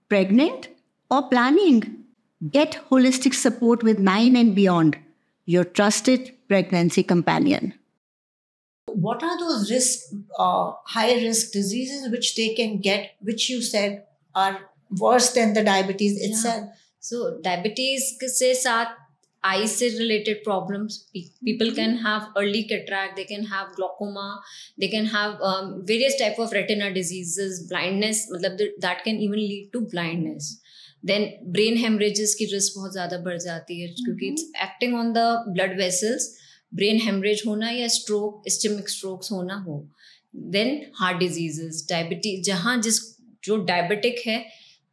Pregnant or planning? Get holistic support with 9 and Beyond, your trusted pregnancy companion. What are those high risk diseases which they can get, which you said are worse than the diabetes itself? So diabetes के साथ eye से related problems. People can have early cataract, they can have glaucoma, they can have various type of retina diseases, blindness. मतलब that can even lead to blindness. Then brain hemorrhages की risk बहुत ज़्यादा बढ़ जाती है क्योंकि it's acting on the blood vessels. Brain hemorrhage होना या स्ट्रोक, इस्चेमिक स्ट्रोक्स होना हो. देन हार्ट डिजीजेस, डायबिटीज, जहाँ जो डायबिटिक है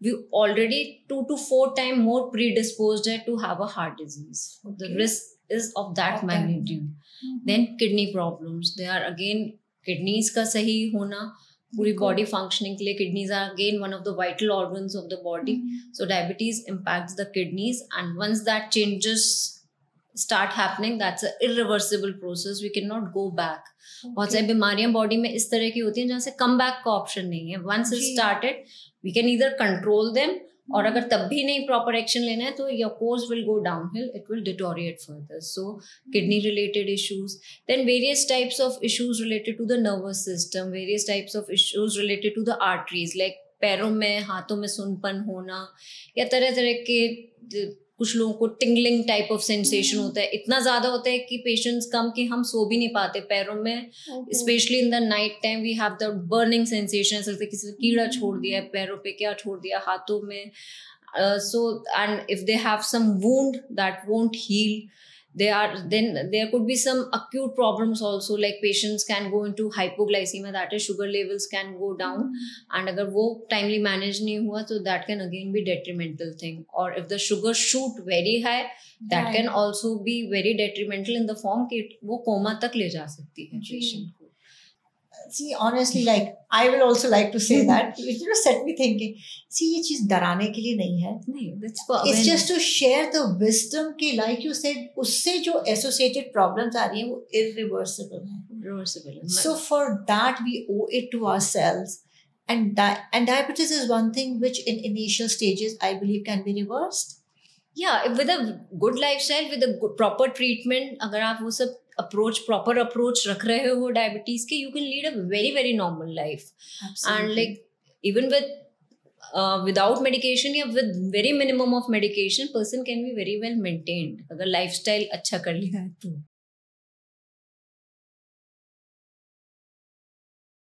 we already 2 to 4 times more predisposed है to have a heart disease. The risk is of that magnitude. Then kidney problems, they are again kidneys का सही होना पूरी body functioning के लिए. Kidneys are again one of the vital organs of the body. So diabetes impacts the kidneys, and once that changes start happening, that's an irreversible process. We cannot go back. बहुत सारी बीमारियां body में इस तरह की होती हैं जहाँ से कम बैक का ऑप्शन नहीं है. Once it started, we can either control them, और अगर तब भी नहीं प्रॉपर एक्शन लेना है तो your course will go downhill, it will deteriorate further. So kidney related issues, then various types of issues related to the nervous system, various types of issues related to the arteries, like पैरों में हाथों में सुनपन होना, या तरह तरह के कुछ लोगों को टिंगलिंग टाइप ऑफ सेंसेशन होता है. इतना ज्यादा होता है कि पेशेंट्स कम कि हम सो भी नहीं पाते पैरों में. Specially in the night time we have the burning sensation, ऐसा लगता है किसी ने कीड़ा छोड़ दिया है पैरों पे, क्या छोड़ दिया हाथों में. So and if they have some wound that won't heal, then there could be some acute problems also, like patients can go into hypoglycemia, that is sugar levels can go down, and अगर वो timely manage नहीं हुआ तो that can again be detrimental thing. Or if the sugar shoot very high, that can also be very detrimental in the form कि वो coma तक ले जा सकती है patient को. See, honestly, like I will also like to say that it just set me thinking. See, ये चीज डराने के लिए नहीं है. नहीं, it's just to share the wisdom कि like you said, उससे जो associated problems आ रही हैं वो irreversible हैं. Irreversible. So for that we owe it to ourselves. And diabetes is one thing which in initial stages I believe can be reversed. Yeah, with a good lifestyle, with a good, proper treatment, अगर आप वो सब proper approach रख रहे हो diabetes के, you can lead a very very normal life. Absolutely. And like even with without medication या with very minimum of medication, person can be very well maintained अगर lifestyle अच्छा कर लिया है तो.